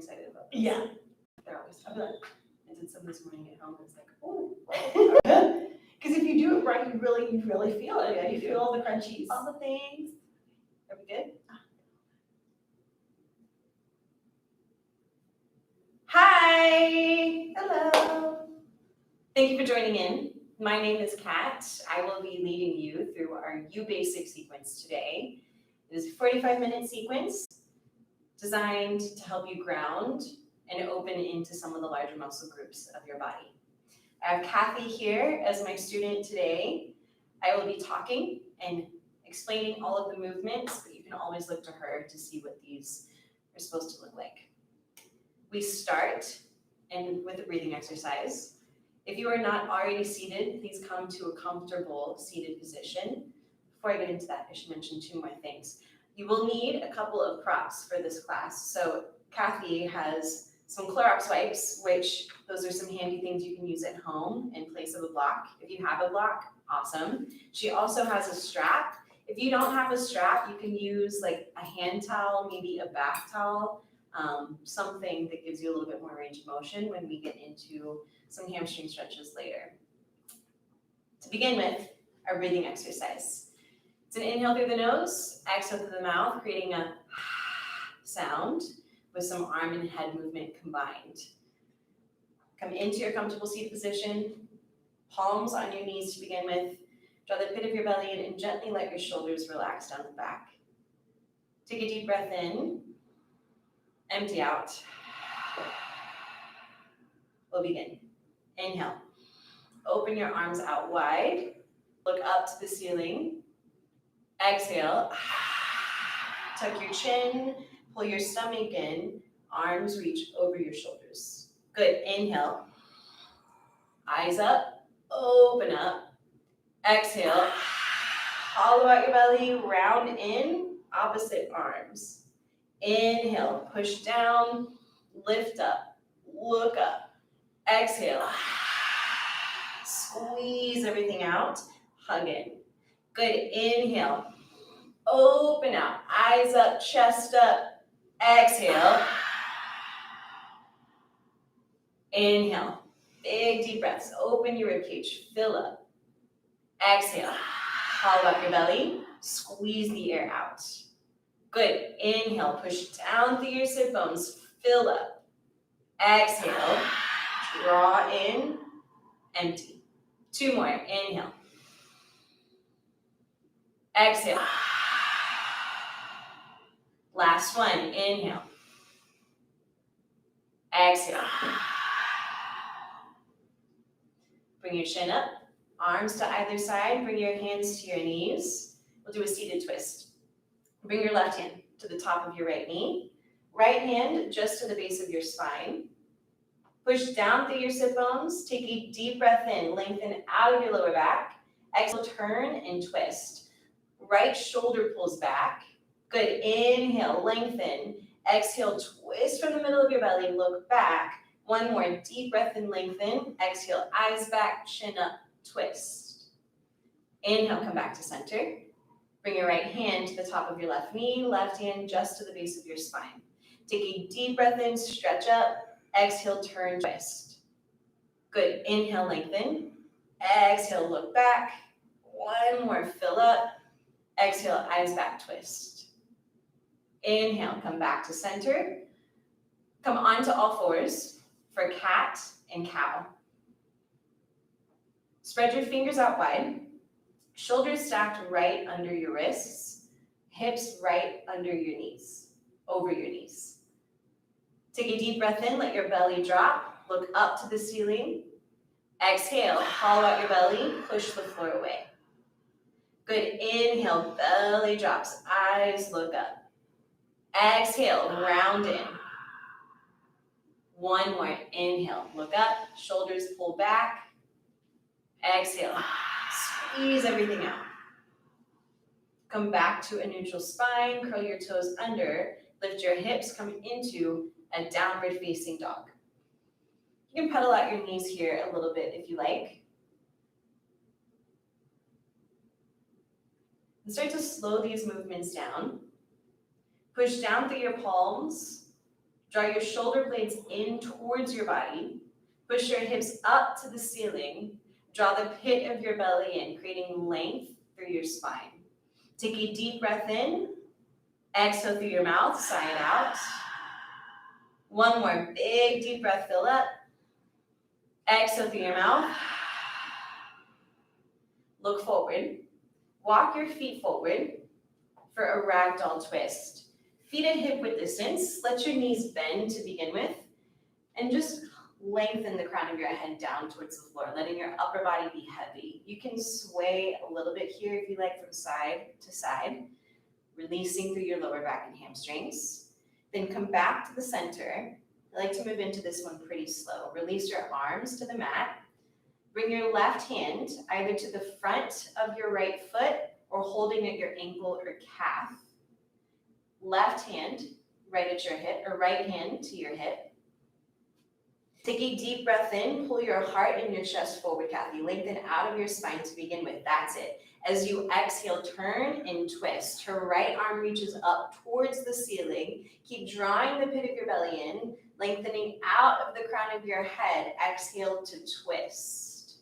excited about this. Yeah. They're always fun. I did some this morning at home. It's like, oh. Because if you do it right, you really feel it. Yeah, you feel all the crunchies. All the things. Are we good? Hi. Hello. Thank you for joining in. My name is Kat. I will be leading you through our U Basic sequence today. It is a 45-minute sequence designed to help you ground and open into some of the larger muscle groups of your body. I have Kathy here as my student today. I will be talking and explaining all of the movements, but you can always look to her to see what these are supposed to look like. We start with a breathing exercise. If you are not already seated, please come to a comfortable seated position. Before I get into that, I should mention two more things. You will need a couple of props for this class. So Kathy has some Clorox wipes, which those are some handy things you can use at home in place of a block. If you have a block, awesome. She also has a strap. If you don't have a strap, you can use like a hand towel, maybe a bath towel, something that gives you a little bit more range of motion when we get into some hamstring stretches later. To begin with, our breathing exercise. It's an inhale through the nose, exhale through the mouth, creating a sound with some arm and head movement combined. Come into your comfortable seated position, palms on your knees to begin with. Draw the pit of your belly in and gently let your shoulders relax down the back. Take a deep breath in, empty out. We'll begin. Inhale. Open your arms out wide. Look up to the ceiling. Exhale. Tuck your chin. Pull your stomach in. Arms reach over your shoulders. Good. Inhale. Eyes up. Open up. Exhale. Hollow out your belly. Round in. Opposite arms. Inhale. Push down. Lift up. Look up. Exhale. Squeeze everything out. Hug in. Good. Inhale. Open out. Eyes up. Chest up. Exhale. Inhale. Big deep breaths. Open your ribcage. Fill up. Exhale. Hollow up your belly. Squeeze the air out. Good. Inhale. Push down through your sit bones. Fill up. Exhale. Draw in. Empty. Two more. Inhale. Exhale. Last one. Inhale. Exhale. Bring your chin up. Arms to either side. Bring your hands to your knees. We'll do a seated twist. Bring your left hand to the top of your right knee. Right hand just to the base of your spine. Push down through your sit bones. Take a deep breath in. Lengthen out of your lower back. Exhale, turn and twist. Right shoulder pulls back. Good. Inhale, lengthen. Exhale, twist from the middle of your belly. Look back. One more. Deep breath in, lengthen. Exhale, eyes back, chin up, twist. Inhale, come back to center. Bring your right hand to the top of your left knee. Left hand just to the base of your spine. Take a deep breath in, stretch up. Exhale, turn, twist. Good. Inhale, lengthen. Exhale, look back. One more, fill up. Exhale, eyes back, twist. Inhale, come back to center. Come onto all fours for cat and cow. Spread your fingers out wide. Shoulders stacked right under your wrists. Hips right under your knees, over your knees. Take a deep breath in, let your belly drop. Look up to the ceiling. Exhale, hollow out your belly, push the floor away. Good. Inhale, belly drops, eyes look up. Exhale, round in. One more. Inhale, look up, shoulders pull back. Exhale, squeeze everything out. Come back to a neutral spine, curl your toes under, lift your hips, come into a downward facing dog. You can pedal out your knees here a little bit if you like. And start to slow these movements down. Push down through your palms, Draw your shoulder blades in towards your body. Push your hips up to the ceiling. Draw the pit of your belly in, creating length through your spine. Take a deep breath in. Exhale through your mouth, sigh it out. One more big deep breath, fill up. Exhale through your mouth. Look forward. Walk your feet forward for a ragdoll twist. Feet at hip width distance. Let your knees bend to begin with. And just lengthen the crown of your head down towards the floor, letting your upper body be heavy. You can sway a little bit here if you like, from side to side, releasing through your lower back and hamstrings. Then come back to the center. I like to move into this one pretty slow. Release your arms to the mat. Bring your left hand either to the front of your right foot or holding at your ankle or calf. Left hand right at your hip, or right hand to your hip. Take a deep breath in, pull your heart and your chest forward, Kathy. Lengthen out of your spine to begin with, that's it. As you exhale, turn and twist. Her right arm reaches up towards the ceiling. Keep drawing the pit of your belly in, lengthening out of the crown of your head. Exhale to twist.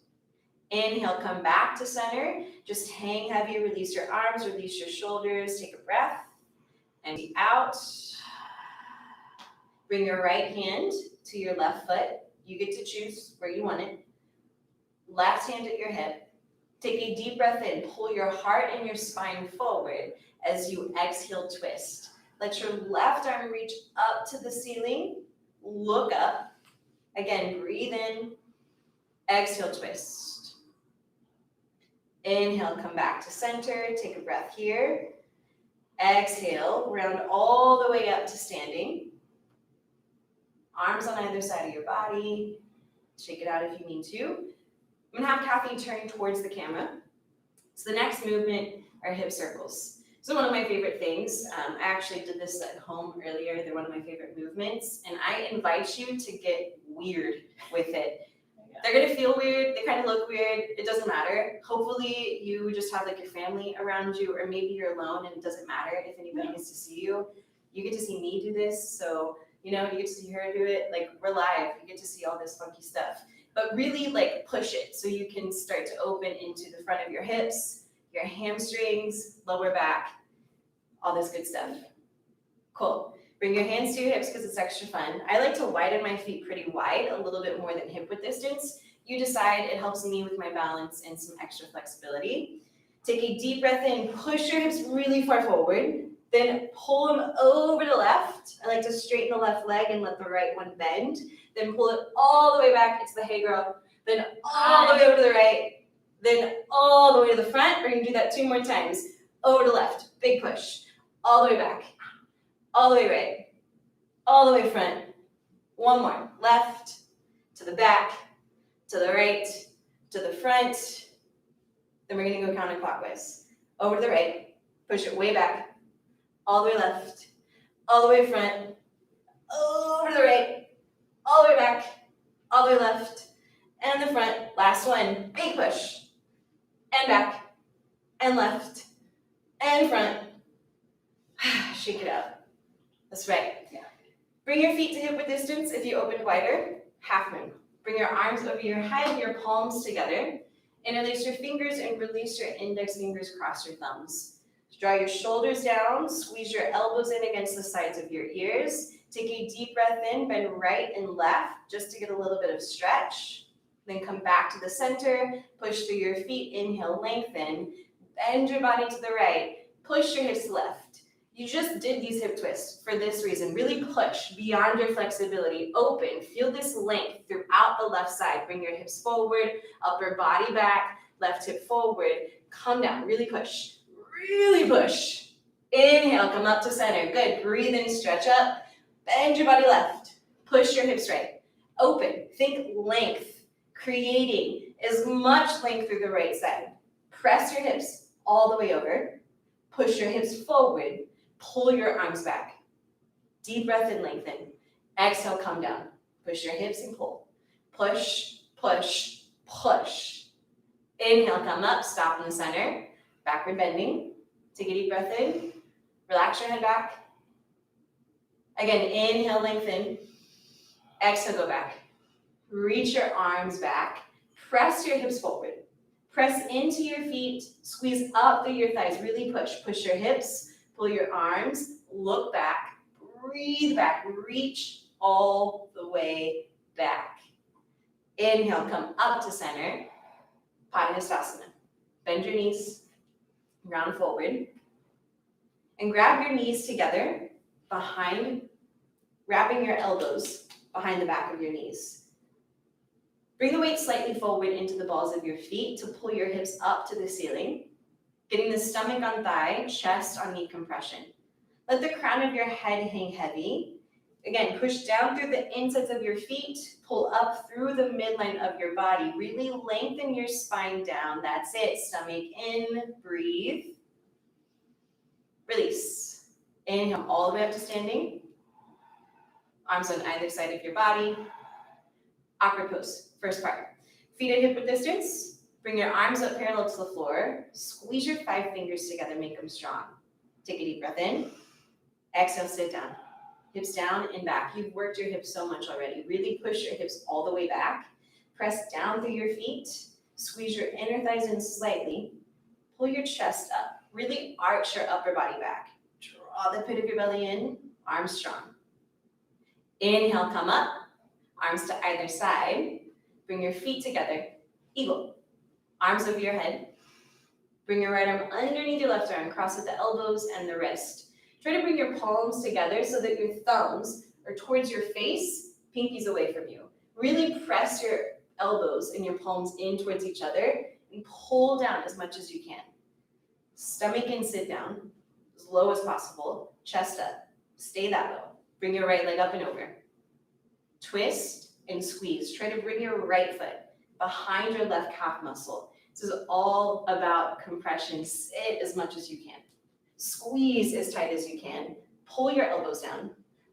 Inhale, come back to center. Just hang heavy, release your arms, release your shoulders. Take a breath. Empty out. Bring your right hand to your left foot. You get to choose where you want it. Left hand at your hip. Take a deep breath in. Pull your heart and your spine forward as you exhale, twist. Let your left arm reach up to the ceiling. Look up. Again, breathe in. Exhale, twist. Inhale, come back to center. Take a breath here. Exhale, round all the way up to standing. Arms on either side of your body. Shake it out if you need to. I'm gonna have Kathy turn towards the camera. So the next movement are hip circles. So one of my favorite things, I actually did this at home earlier. They're one of my favorite movements. And I invite you to get weird with it. They're gonna feel weird, they kind of look weird, it doesn't matter. Hopefully you just have like your family around you, or maybe you're alone and it doesn't matter if anybody gets to see you. You get to see me do this, so you know, you get to see her do it, like we're live, you get to see all this funky stuff. But really like push it so you can start to open into the front of your hips, your hamstrings, lower back, all this good stuff. Cool. Bring your hands to your hips because it's extra fun. I like to widen my feet pretty wide, a little bit more than hip width distance. You decide, it helps me with my balance and some extra flexibility. Take a deep breath in, push your hips really far forward, then pull them over to left. I like to straighten the left leg and let the right one bend. Then pull it all the way back, it's the hey girl. Then all the way over to the right, then all the way to the front. We're gonna do that 2 more times. Over to left, big push, all the way back. All the way right, all the way front. One more, left, to the back, to the right, to the front. Then we're gonna go counterclockwise. Over to the right, push it way back, all the way left, all the way front, over to the right, all the way back, all the way left, and the front. Last one, big push, and back, and left, and front. Shake it out. That's right. Yeah. Bring your feet to hip width distance. If you open wider, half moon. Bring your arms over your head, your palms together. Interlace your fingers and release your index fingers, cross your thumbs. Draw your shoulders down, squeeze your elbows in against the sides of your ears. Take a deep breath in, bend right and left just to get a little bit of stretch. Then come back to the center, push through your feet, inhale, lengthen. Bend your body to the right, push your hips left. You just did these hip twists for this reason. Really push beyond your flexibility. Open. Feel this length throughout the left side. Bring your hips forward, upper body back, left hip forward. Come down. Really push. Really push. Inhale. Come up to center. Good. Breathe in. Stretch up. Bend your body left. Push your hips right. Open. Think length. Creating as much length through the right side. Press your hips all the way over. Push your hips forward. Pull your arms back. Deep breath and lengthen. Exhale, come down. Push your hips and pull. Push, push, push. Inhale, come up, stop in the center. Backward bending. Take a deep breath in. Relax your head back. Again, inhale, lengthen. Exhale, go back. Reach your arms back. Press your hips forward. Press into your feet. Squeeze up through your thighs. Really push. Push your hips. Pull your arms. Look back. Breathe back. Reach all the way back. Inhale, come up to center. Padahastasana. Bend your knees. Round forward. And grab your knees together behind, wrapping your elbows behind the back of your knees. Bring the weight slightly forward into the balls of your feet to pull your hips up to the ceiling, getting the stomach on thigh, chest on knee compression. Let the crown of your head hang heavy. Again, push down through the insides of your feet, pull up through the midline of your body. Really lengthen your spine down. That's it. Stomach in, breathe. Release. Inhale all the way up to standing. Arms on either side of your body. Awkward pose, first part. Feet at hip width distance. Bring your arms up parallel to the floor. Squeeze your 5 fingers together, make them strong. Take a deep breath in. Exhale, sit down. Hips down and back. You've worked your hips so much already. Really push your hips all the way back. Press down through your feet. Squeeze your inner thighs in slightly. Pull your chest up. Really arch your upper body back. Draw the pit of your belly in. Arms strong. Inhale, come up. Arms to either side. Bring your feet together. Eagle. Arms over your head. Bring your right arm underneath your left arm. Cross with the elbows and the wrist. Try to bring your palms together so that your thumbs are towards your face, pinkies away from you. Really press your elbows and your palms in towards each other and pull down as much as you can. Stomach in, sit down, as low as possible. Chest up. Stay that low. Bring your right leg up and over. Twist and squeeze. Try to bring your right foot behind your left calf muscle. This is all about compression. Sit as much as you can. Squeeze as tight as you can. Pull your elbows down.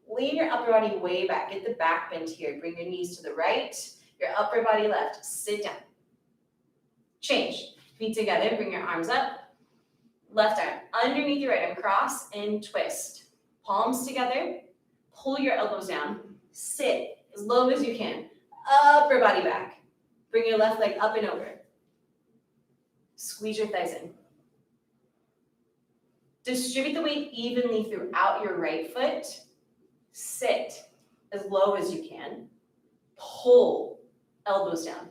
Lean your upper body way back. Get the back bend here. Bring your knees to the right, your upper body left. Sit down. Change. Feet together. Bring your arms up. Left arm underneath your right arm. Cross and twist. Palms together. Pull your elbows down. Sit as low as you can. Upper body back. Bring your left leg up and over. Squeeze your thighs in. Distribute the weight evenly throughout your right foot. Sit as low as you can. Pull elbows down.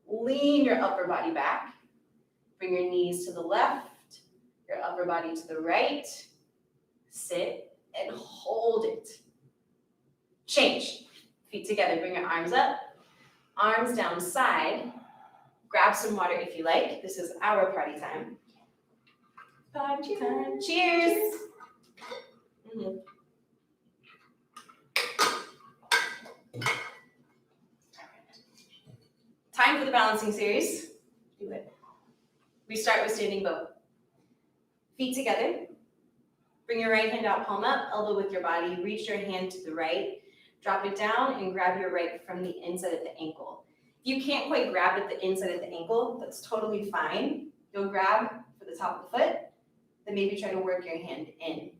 Lean your upper body back. Bring your knees to the left, your upper body to the right. Sit and hold it. Change. Feet together. Bring your arms up. Arms down side. Grab some water if you like. This is our party time. Party time. Cheers. Time for the balancing series. Do it. We start with standing bow. Feet together. Bring your right hand out, palm up, elbow with your body. Reach your hand to the right. Drop it down and grab your right from the inside of the ankle. If you can't quite grab at the inside of the ankle, that's totally fine. You'll grab for the top of the foot, then maybe try to work your hand in.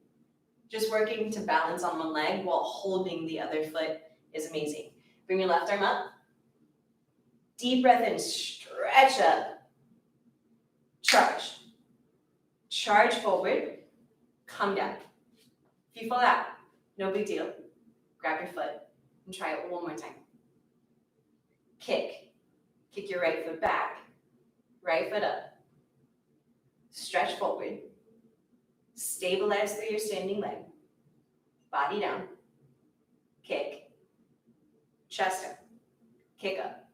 Just working to balance on one leg while holding the other foot is amazing. Bring your left arm up. Deep breath in, stretch up. Charge. Charge forward, come down. If you fall out, no big deal. Grab your foot and try it one more time. Kick. Kick your right foot back. Right foot up. Stretch forward. Stabilize through your standing leg. Body down. Kick. Chest up. Kick up.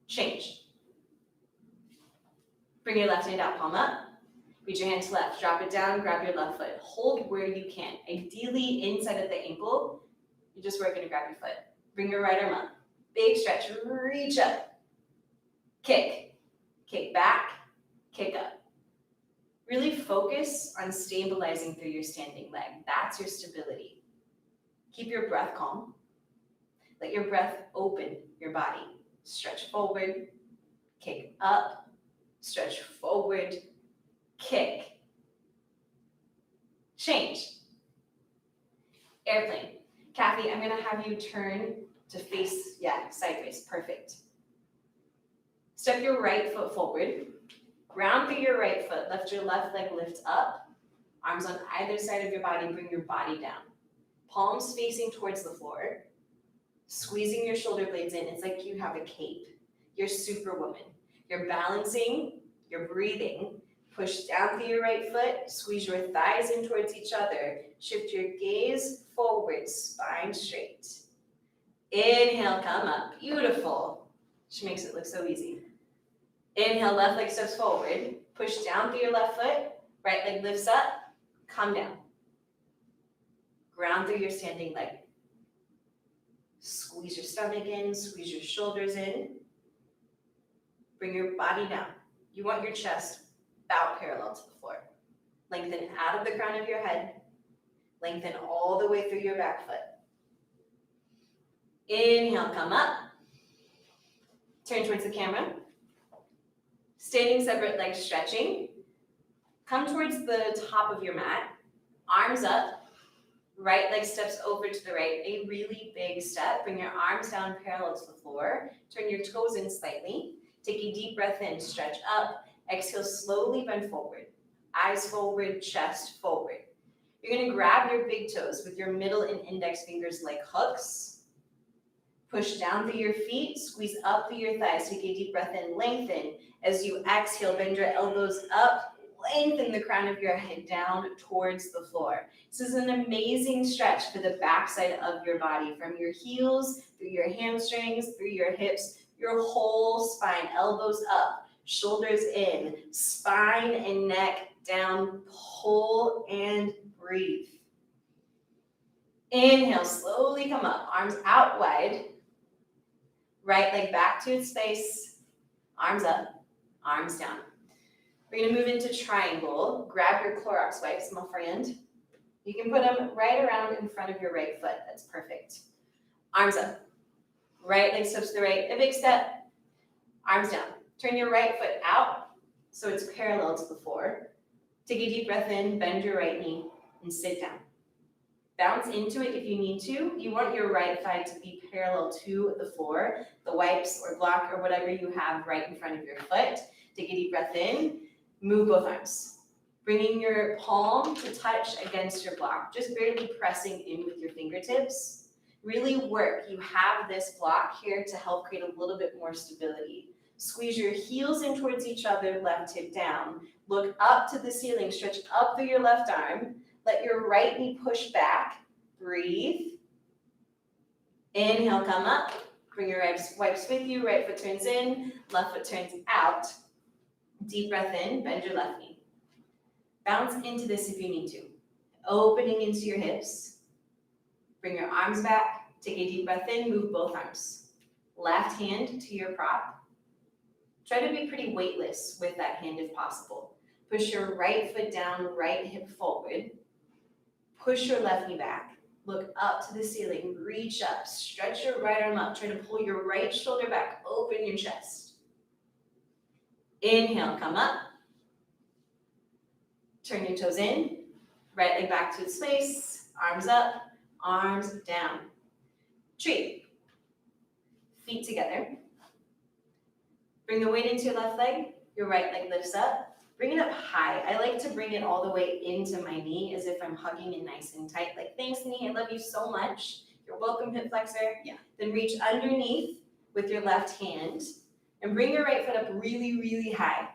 Change. Bring your left hand out, palm up. Reach your hand to left. Drop it down, grab your left foot. Hold where you can. Ideally, inside of the ankle, you're just working to grab your foot. Bring your right arm up. Big stretch. Reach up. Kick. Kick back. Kick up. Really focus on stabilizing through your standing leg. That's your stability. Keep your breath calm. Let your breath open your body. Stretch forward. Kick up. Stretch forward, kick, change. Airplane. Kathy, I'm gonna have you turn to face, sideways, perfect. Step your right foot forward, ground through your right foot, lift your left leg, lift up, arms on either side of your body, bring your body down. Palms facing towards the floor, squeezing your shoulder blades in, it's like you have a cape. You're superwoman. You're balancing, you're breathing, push down through your right foot, squeeze your thighs in towards each other, shift your gaze forward, spine straight. Inhale, come up, beautiful. She makes it look so easy. Inhale, left leg steps forward, push down through your left foot, right leg lifts up, come down. Ground through your standing leg. Squeeze your stomach in, squeeze your shoulders in. Bring your body down. You want your chest about parallel to the floor. Lengthen out of the crown of your head. Lengthen all the way through your back foot. Inhale, come up. Turn towards the camera. Standing separate legs stretching. Come towards the top of your mat. Arms up. Right leg steps over to the right. A really big step. Bring your arms down parallel to the floor. Turn your toes in slightly. Take a deep breath in. Stretch up. Exhale, slowly bend forward. Eyes forward, chest forward. You're going to grab your big toes with your middle and index fingers like hooks. Push down through your feet, squeeze up through your thighs. Take a deep breath in, lengthen. As you exhale, bend your elbows up, lengthen the crown of your head down towards the floor. This is an amazing stretch for the backside of your body, from your heels, through your hamstrings, through your hips, your whole spine, elbows up, shoulders in, spine and neck down, pull and breathe. Inhale, slowly come up, arms out wide. Right leg back to its space, arms up, arms down. We're gonna move into triangle. Grab your Clorox wipes, my friend. You can put them right around in front of your right foot. That's perfect. Arms up. Right leg steps to the right, a big step. Arms down. Turn your right foot out so it's parallel to the floor. Take a deep breath in, bend your right knee, and sit down. Bounce into it if you need to. You want your right thigh to be parallel to the floor, the wipes or block or whatever you have right in front of your foot. Take a deep breath in, move both arms. Bringing your palm to touch against your block, just barely pressing in with your fingertips. Really work. You have this block here to help create a little bit more stability. Squeeze your heels in towards each other, left hip down. Look up to the ceiling, stretch up through your left arm. Let your right knee push back. Breathe. Inhale, come up. Bring your wipes with you. Right foot turns in, left foot turns out. Deep breath in, bend your left knee. Bounce into this if you need to. Opening into your hips. Bring your arms back. Take a deep breath in, move both arms. Left hand to your prop. Try to be pretty weightless with that hand if possible. Push your right foot down, right hip forward. Push your left knee back. Look up to the ceiling. Reach up. Stretch your right arm up. Try to pull your right shoulder back. Open your chest. Inhale, come up. Turn your toes in. Right leg back to its space. Arms up, arms down. Tree. Feet together. Bring the weight into your left leg. Your right leg lifts up. Bring it up high. I like to bring it all the way into my knee as if I'm hugging it nice and tight. Like, thanks, knee, I love you so much. You're welcome, hip flexor. Yeah. Then reach underneath with your left hand and bring your right foot up really, really high.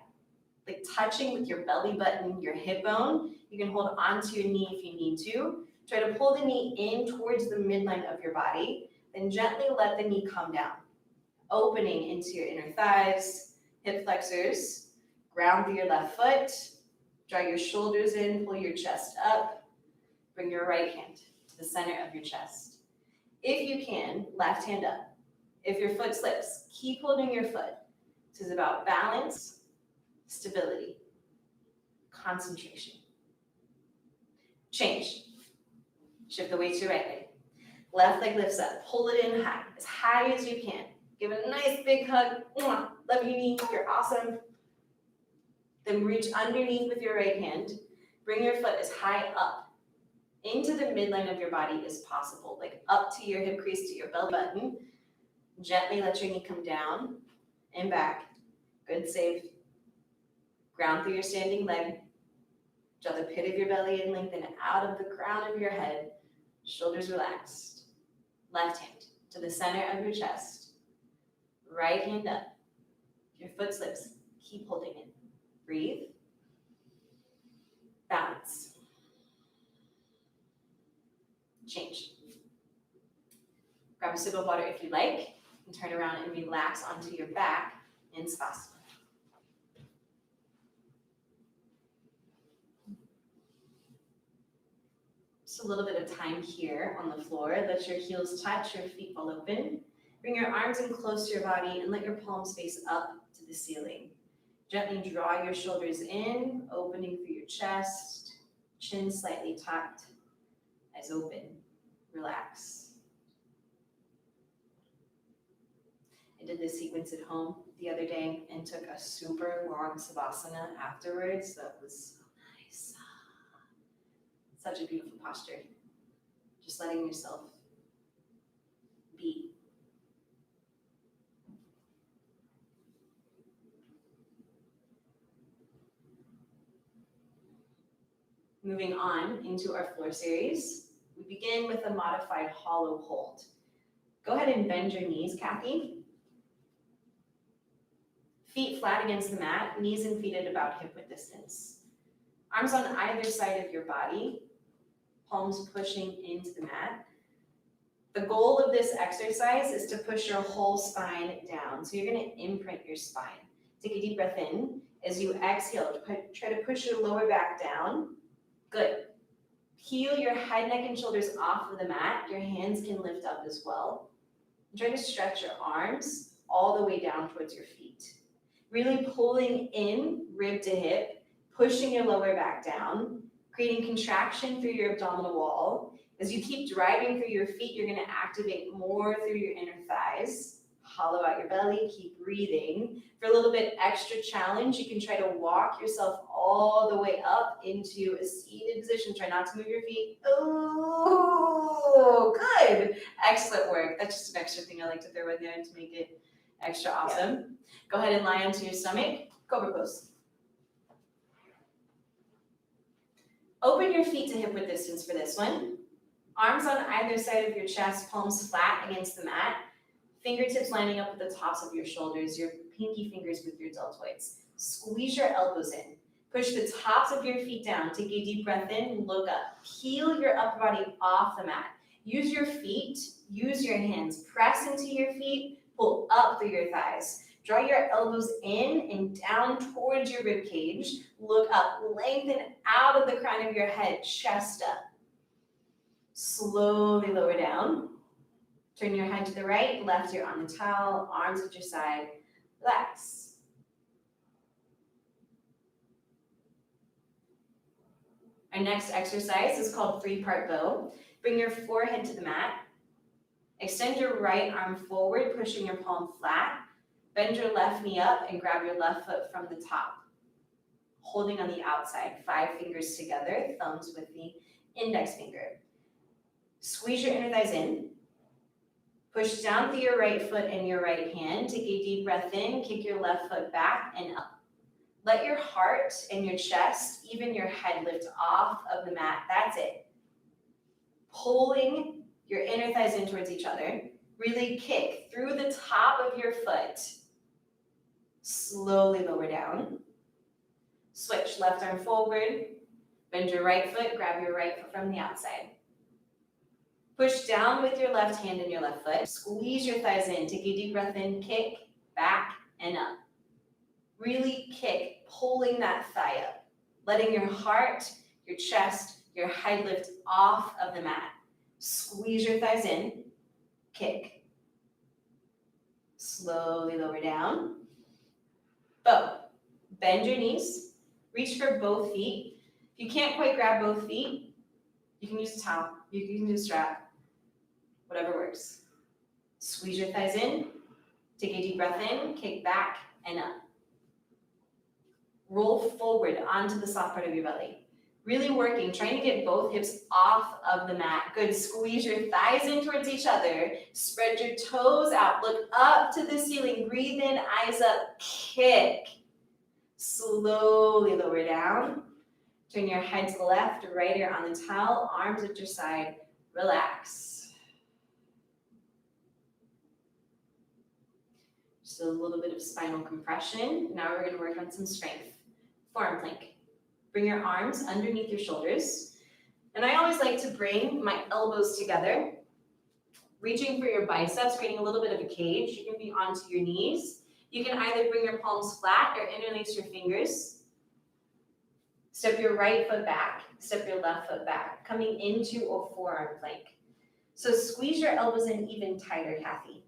Like touching with your belly button, your hip bone. You can hold onto your knee if you need to. Try to pull the knee in towards the midline of your body. Then gently let the knee come down. Opening into your inner thighs, hip flexors. Ground through your left foot, draw your shoulders in, pull your chest up, bring your right hand to the center of your chest. If you can, left hand up. If your foot slips, keep holding your foot. This is about balance, stability, concentration. Change. Shift the weight to your right leg. Left leg lifts up, pull it in high, as high as you can. Give it a nice big hug. Love you, knee, you're awesome. Then reach underneath with your right hand. Bring your foot as high up into the midline of your body as possible, like up to your hip crease, to your belly button. Gently let your knee come down and back. Good, save. Ground through your standing leg. Draw the pit of your belly and lengthen out of the crown of your head. Shoulders relaxed. Left hand to the center of your chest. Right hand up. If your foot slips, keep holding it. Breathe. Balance. Change. Grab a sip of water if you like, and turn around and relax onto your back in savasana. Just a little bit of time here on the floor. Let your heels touch, your feet fall open. Bring your arms in close to your body and let your palms face up to the ceiling. Gently draw your shoulders in, opening through your chest, chin slightly tucked, eyes open, relax. I did this sequence at home the other day and took a super long savasana afterwards. That was so nice. Such a beautiful posture. Just letting yourself be. Moving on into our floor series, we begin with a modified hollow hold. Go ahead and bend your knees, Kathy. Feet flat against the mat, knees and feet at about hip width distance. Arms on either side of your body, palms pushing into the mat. The goal of this exercise is to push your whole spine down. So you're going to imprint your spine. Take a deep breath in. As you exhale, try to push your lower back down. Good. Peel your head, neck, and shoulders off of the mat. Your hands can lift up as well. Try to stretch your arms all the way down towards your feet. Really pulling in, rib to hip, pushing your lower back down, creating contraction through your abdominal wall. As you keep driving through your feet, you're going to activate more through your inner thighs. Hollow out your belly, keep breathing. For a little bit extra challenge, you can try to walk yourself all the way up into a seated position. Try not to move your feet. Oh, good. Excellent work. That's just an extra thing I like to throw in there to make it extra awesome. Yeah. Go ahead and lie onto your stomach. Cobra pose. Open your feet to hip width distance for this one. Arms on either side of your chest, palms flat against the mat. Fingertips lining up with the tops of your shoulders, your pinky fingers with your deltoids. Squeeze your elbows in. Push the tops of your feet down. Take a deep breath in, look up. Peel your upper body off the mat. Use your feet, use your hands. Press into your feet, pull up through your thighs. Draw your elbows in and down towards your rib cage. Look up, lengthen out of the crown of your head, chest up. Slowly lower down. Turn your head to the right, left ear on the towel, arms at your side, relax. Our next exercise is called three-part bow. Bring your forehead to the mat. Extend your right arm forward, pushing your palm flat. Bend your left knee up and grab your left foot from the top. Holding on the outside, 5 fingers together, thumbs with the index finger. Squeeze your inner thighs in. Push down through your right foot and your right hand. Take a deep breath in, kick your left foot back and up. Let your heart and your chest, even your head, lift off of the mat. That's it. Pulling your inner thighs in towards each other. Really kick through the top of your foot. Slowly lower down. Switch, left arm forward. Bend your right foot, grab your right foot from the outside. Push down with your left hand and your left foot. Squeeze your thighs in. Take a deep breath in, kick, back, and up. Really kick, pulling that thigh up. Letting your heart, your chest, your head lift off of the mat. Squeeze your thighs in, kick. Slowly lower down. Bow. Bend your knees. Reach for both feet. If you can't quite grab both feet, you can use a towel. You can use a strap. Whatever works. Squeeze your thighs in. Take a deep breath in. Kick back and up. Roll forward onto the soft part of your belly. Really working, trying to get both hips off of the mat. Good, squeeze your thighs in towards each other. Spread your toes out, look up to the ceiling. Breathe in, eyes up, kick. Slowly lower down. Turn your head to the left, right ear on the towel, arms at your side. Relax. Just a little bit of spinal compression. Now we're going to work on some strength. Forearm plank. Bring your arms underneath your shoulders. And I always like to bring my elbows together, reaching for your biceps, creating a little bit of a cage. You can be onto your knees. You can either bring your palms flat or interlace your fingers. Step your right foot back, step your left foot back, coming into a forearm plank. So squeeze your elbows in even tighter, Kathy.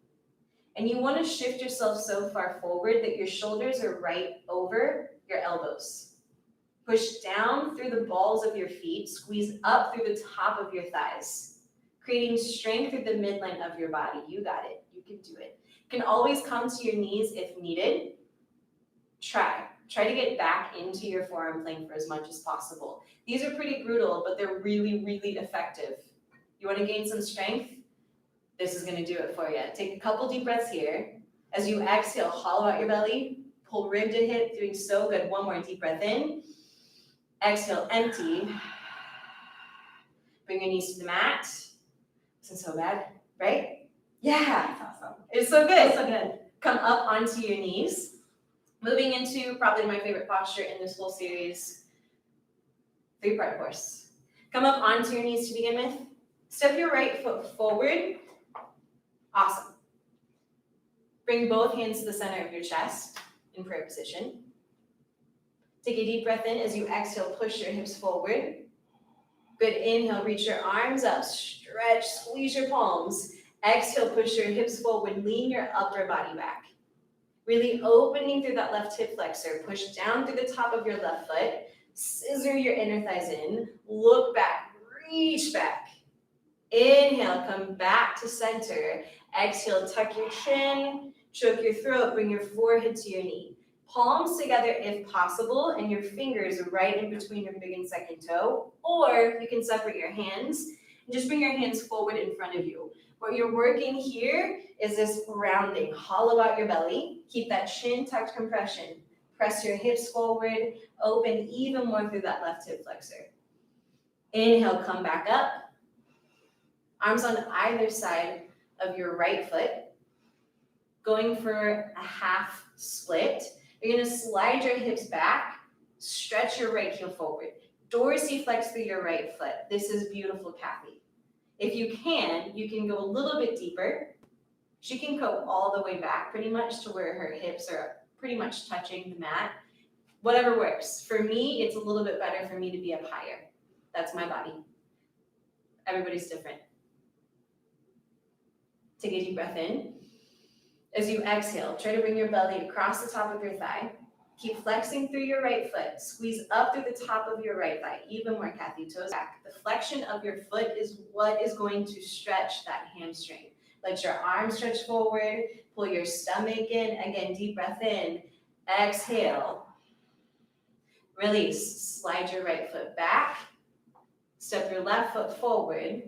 And you want to shift yourself so far forward that your shoulders are right over your elbows. Push down through the balls of your feet, squeeze up through the top of your thighs, creating strength through the midline of your body. You got it. You can do it. You can always come to your knees if needed. Try to get back into your forearm plank for as much as possible. These are pretty brutal, but they're really, really effective. You want to gain some strength? This is going to do it for you. Take a couple deep breaths here. As you exhale, hollow out your belly, pull rib to hip, doing so good. One more deep breath in. Exhale, empty. Bring your knees to the mat. This isn't so bad, right? Yeah. That's awesome. It's so good. So good. Come up onto your knees. Moving into probably my favorite posture in this whole series, 3-part horse. Come up onto your knees to begin with. Step your right foot forward. Awesome. Bring both hands to the center of your chest in prayer position. Take a deep breath in. As you exhale, push your hips forward. Good, inhale, reach your arms up, stretch, squeeze your palms. Exhale, push your hips forward, lean your upper body back. Really opening through that left hip flexor. Push down through the top of your left foot. Scissor your inner thighs in. Look back, reach back. Inhale, come back to center. Exhale, tuck your chin, choke your throat, bring your forehead to your knee. Palms together if possible, and your fingers right in between your big and second toe. Or you can separate your hands and just bring your hands forward in front of you. What you're working here is this rounding. Hollow out your belly. Keep that chin tucked compression. Press your hips forward. Open even more through that left hip flexor. Inhale, come back up. Arms on either side of your right foot. Going for a half split. You're going to slide your hips back. Stretch your right heel forward. Dorsiflex through your right foot. This is beautiful, Kathy. If you can go a little bit deeper. She can go all the way back pretty much to where her hips are pretty much touching the mat. Whatever works. For me, it's a little bit better for me to be up higher. That's my body. Everybody's different. Take a deep breath in. As you exhale, try to bring your belly across the top of your thigh. Keep flexing through your right foot. Squeeze up through the top of your right thigh. Even more, Kathy, toes back. The flexion of your foot is what is going to stretch that hamstring. Let your arms stretch forward. Pull your stomach in. Again, deep breath in. Exhale. Release. Slide your right foot back. Step your left foot forward.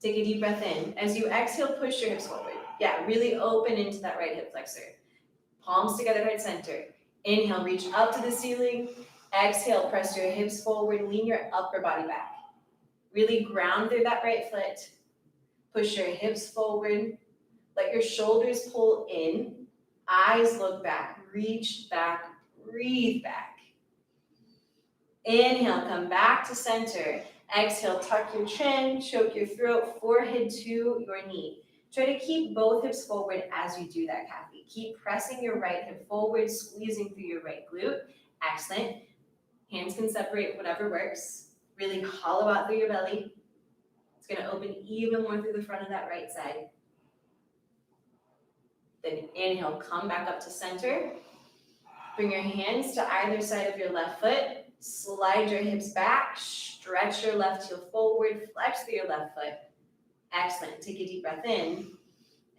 Take a deep breath in. As you exhale, push your hips forward. Yeah, really open into that right hip flexor. Palms together, right center. Inhale, reach up to the ceiling. Exhale, press your hips forward. Lean your upper body back. Really ground through that right foot. Push your hips forward. Let your shoulders pull in. Eyes look back. Reach back. Breathe back. Inhale, come back to center. Exhale, tuck your chin, choke your throat, forehead to your knee. Try to keep both hips forward as you do that, Kathy. Keep pressing your right hip forward, squeezing through your right glute. Excellent. Hands can separate, whatever works. Really hollow out through your belly. It's going to open even more through the front of that right side. Then inhale, come back up to center. Bring your hands to either side of your left foot. Slide your hips back. Stretch your left heel forward. Flex through your left foot. Excellent. Take a deep breath in.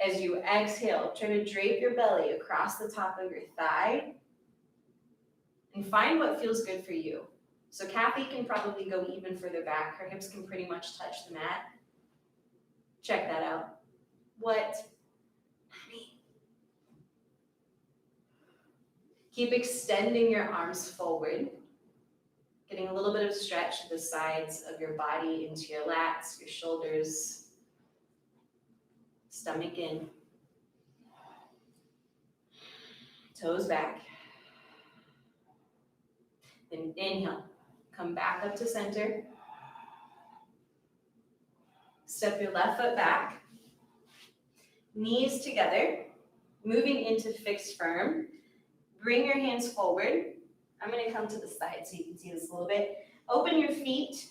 As you exhale, try to drape your belly across the top of your thigh and find what feels good for you. So Kathy can probably go even further back. Her hips can pretty much touch the mat. Check that out. What? Honey. Keep extending your arms forward. Getting a little bit of stretch to the sides of your body, into your lats, your shoulders, stomach in. Toes back. Then inhale. Come back up to center. Step your left foot back. Knees together. Moving into fixed firm. Bring your hands forward. I'm going to come to the side so you can see this a little bit. Open your feet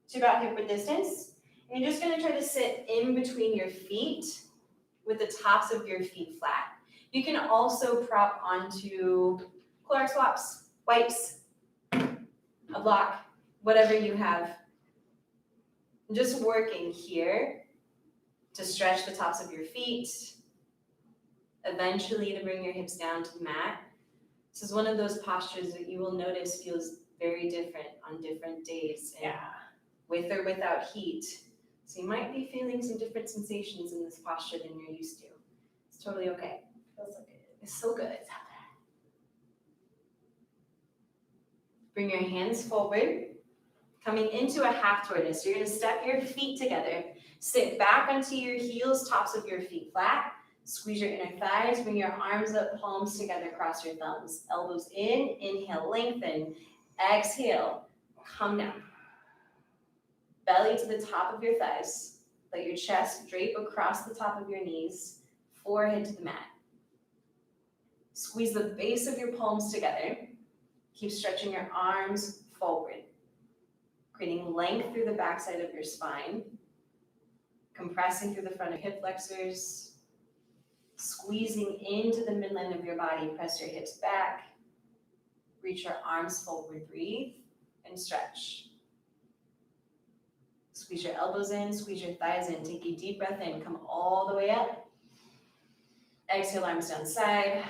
to about hip width distance. And you're just going to try to sit in between your feet with the tops of your feet flat. You can also prop onto Clorox swaps, wipes, a block, whatever you have. Just working here to stretch the tops of your feet, eventually to bring your hips down to the mat. This is one of those postures that you will notice feels very different on different days, and with or without heat. So you might be feeling some different sensations in this posture than you're used to. It's totally okay. Feels so good. It's so good. It's out there. Bring your hands forward, coming into a half tortoise. You're going to step your feet together. Sit back onto your heels, tops of your feet flat. Squeeze your inner thighs. Bring your arms up, palms together, cross your thumbs. Elbows in. Inhale, lengthen. Exhale, come down. Belly to the top of your thighs. Let your chest drape across the top of your knees. Forehead to the mat. Squeeze the base of your palms together. Keep stretching your arms forward, creating length through the backside of your spine, compressing through the front of hip flexors, squeezing into the midline of your body. Press your hips back, reach your arms forward, breathe, and stretch. Squeeze your elbows in, squeeze your thighs in. Take a deep breath in, come all the way up. Exhale, arms down side.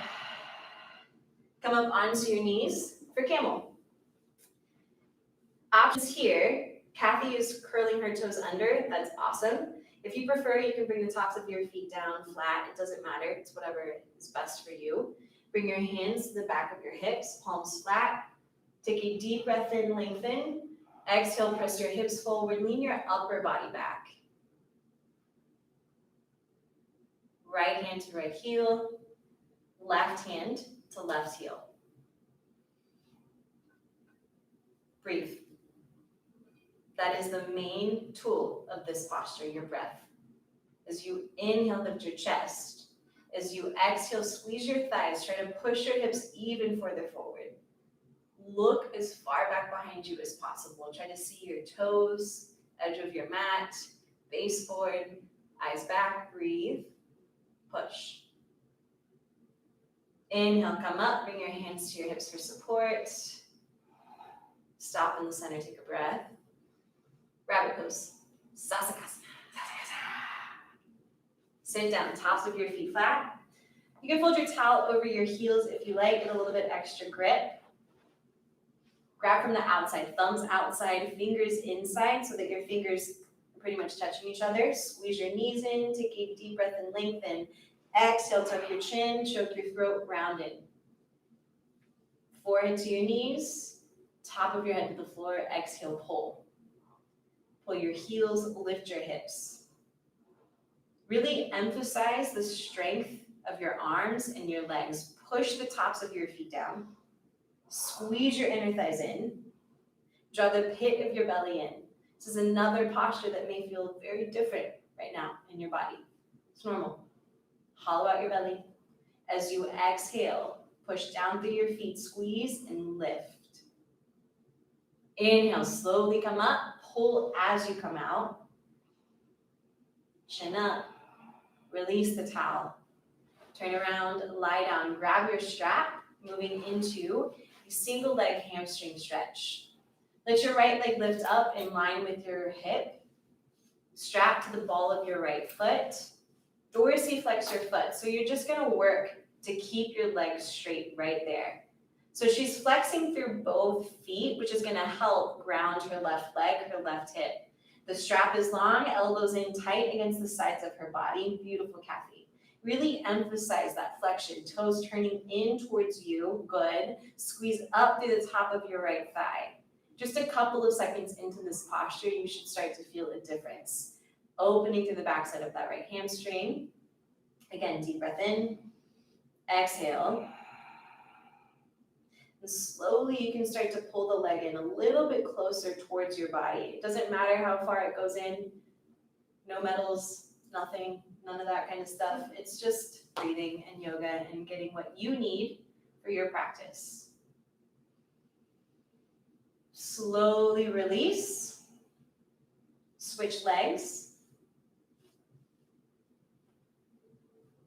Come up onto your knees for camel. Options here. Kathy is curling her toes under. That's awesome. If you prefer, you can bring the tops of your feet down flat. It doesn't matter. It's whatever is best for you. Bring your hands to the back of your hips, palms flat. Take a deep breath in, lengthen. Exhale, press your hips forward. Lean your upper body back. Right hand to right heel. Left hand to left heel. Breathe. That is the main tool of this posture, your breath. As you inhale, lift your chest. As you exhale, squeeze your thighs. Try to push your hips even further forward. Look as far back behind you as possible. Try to see your toes, edge of your mat, baseboard, eyes back, breathe, push. Inhale, come up, bring your hands to your hips for support. Stop in the center, take a breath. Rabbit pose, savasana. Sit down, tops of your feet flat. You can fold your towel over your heels if you like, get a little bit extra grip. Grab from the outside, thumbs outside, fingers inside so that your fingers are pretty much touching each other. Squeeze your knees in, take a deep breath and lengthen. Exhale, tuck your chin, choke your throat, rounded. Forehead to your knees, top of your head to the floor, exhale, pull. Pull your heels, lift your hips. Really emphasize the strength of your arms and your legs. Push the tops of your feet down. Squeeze your inner thighs in. Draw the pit of your belly in. This is another posture that may feel very different right now in your body. It's normal. Hollow out your belly. As you exhale, push down through your feet, squeeze and lift. Inhale, slowly come up, pull as you come out. Chin up, release the towel. Turn around, lie down, grab your strap, moving into a single leg hamstring stretch. Let your right leg lift up in line with your hip. Strap to the ball of your right foot. Dorsiflex your foot. So you're just gonna work to keep your legs straight right there. So she's flexing through both feet, which is gonna help ground her left leg, her left hip. The strap is long, elbows in tight against the sides of her body. Beautiful, Kathy. Really emphasize that flexion, toes turning in towards you, good. Squeeze up through the top of your right thigh. Just a couple of seconds into this posture, you should start to feel a difference. Opening through the backside of that right hamstring. Again, deep breath in, exhale. And slowly you can start to pull the leg in a little bit closer towards your body. It doesn't matter how far it goes in, no medals, nothing, none of that kind of stuff. It's just breathing and yoga and getting what you need for your practice. Slowly release, switch legs.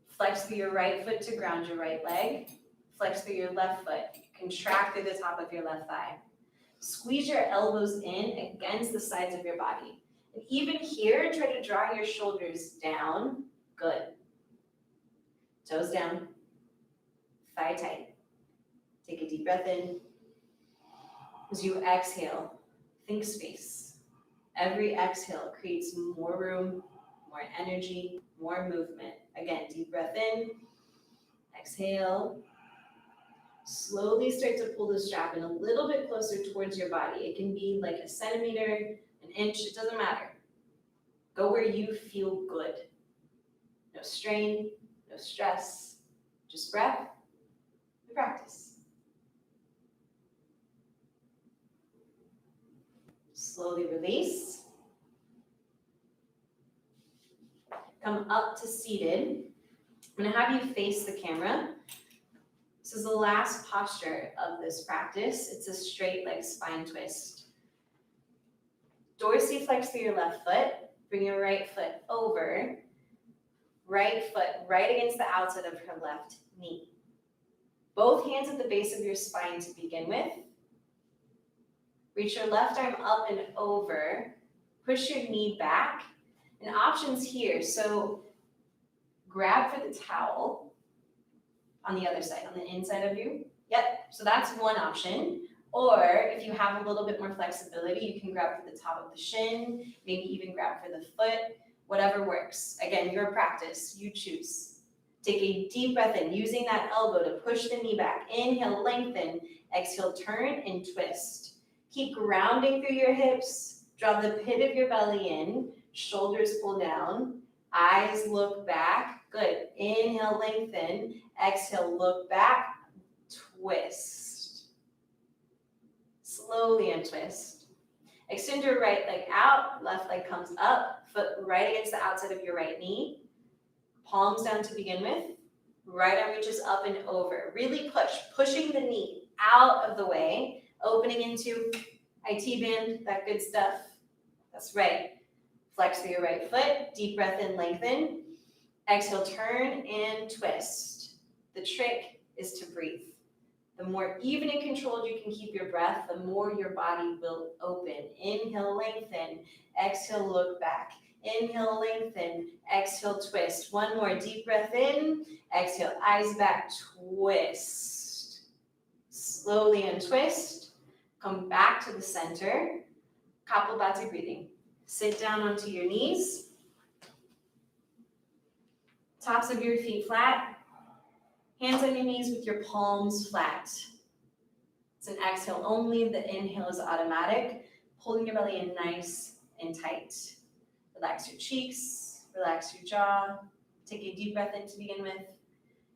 Flex through your right foot to ground your right leg. Flex through your left foot. Contract through the top of your left thigh. Squeeze your elbows in against the sides of your body. And even here, try to draw your shoulders down. Good. Toes down. Thigh tight. Take a deep breath in. As you exhale, think space. Every exhale creates more room, more energy, more movement. Again, deep breath in. Exhale. Slowly start to pull the strap in a little bit closer towards your body. It can be like a centimeter, an inch, it doesn't matter. Go where you feel good. No strain, no stress, just breath and practice. Slowly release. Come up to seated. I'm gonna have you face the camera. This is the last posture of this practice. It's a straight leg spine twist. Dorsiflex through your left foot. Bring your right foot over. Right foot right against the outside of her left knee. Both hands at the base of your spine to begin with. Reach your left arm up and over. Push your knee back. And options here. So grab for the towel. On the other side, on the inside of you. Yep, so that's one option. Or if you have a little bit more flexibility, you can grab for the top of the shin, maybe even grab for the foot, whatever works. Again, your practice, you choose. Take a deep breath in, using that elbow to push the knee back. Inhale, lengthen. Exhale, turn and twist. Keep grounding through your hips. Draw the pit of your belly in. Shoulders pull down. Eyes look back. Good. Inhale, lengthen. Exhale, look back. Twist. Slowly untwist. Extend your right leg out. Left leg comes up. Foot right against the outside of your right knee. Palms down to begin with. Right arm reaches up and over. Really push. Pushing the knee out of the way. Opening into IT band. That good stuff. That's right. Flex through your right foot. Deep breath in, lengthen. Exhale, turn and twist. The trick is to breathe. The more even and controlled you can keep your breath, the more your body will open. Inhale, lengthen. Exhale, look back. Inhale, lengthen. Exhale, twist. One more deep breath in. Exhale, eyes back, twist. Slowly untwist. Come back to the center. Kapalabhati breathing. Sit down onto your knees. Tops of your feet flat. Hands on your knees with your palms flat. It's an exhale only. The inhale is automatic. Pulling your belly in nice and tight. Relax your cheeks. Relax your jaw. Take a deep breath in to begin with.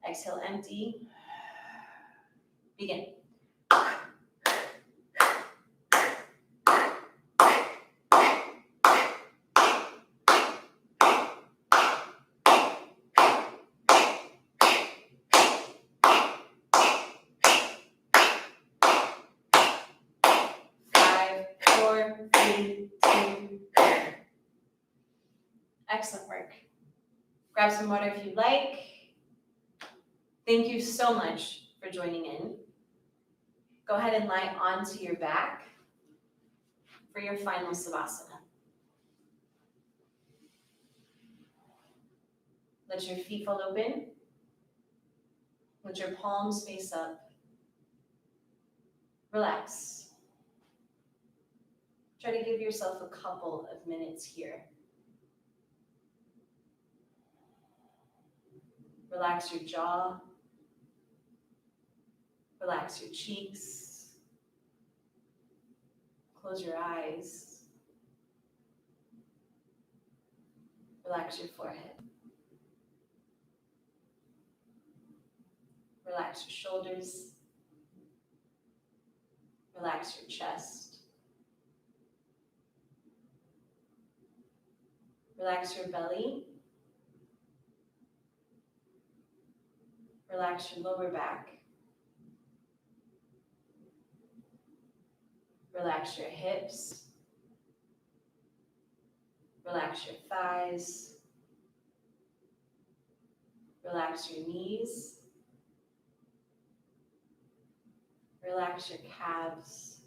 Exhale, empty. Begin. Excellent work. Grab some water if you like. Thank you so much for joining in. Go ahead and lie onto your back for your final savasana. Let your feet fall open. Let your palms face up. Relax. Try to give yourself a couple of minutes here. Relax your jaw. Relax your cheeks. Close your eyes. Relax your forehead. Relax your shoulders. Relax your chest. Relax your belly. Relax your lower back. Relax your hips. Relax your thighs. Relax your knees. Relax your calves.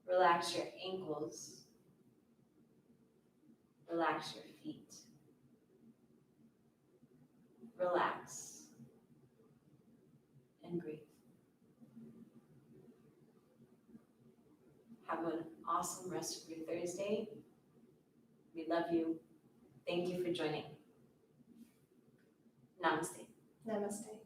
Relax your ankles. Relax your feet. Relax and breathe. Have an awesome rest of your Thursday. We love you. Thank you for joining. Namaste. Namaste.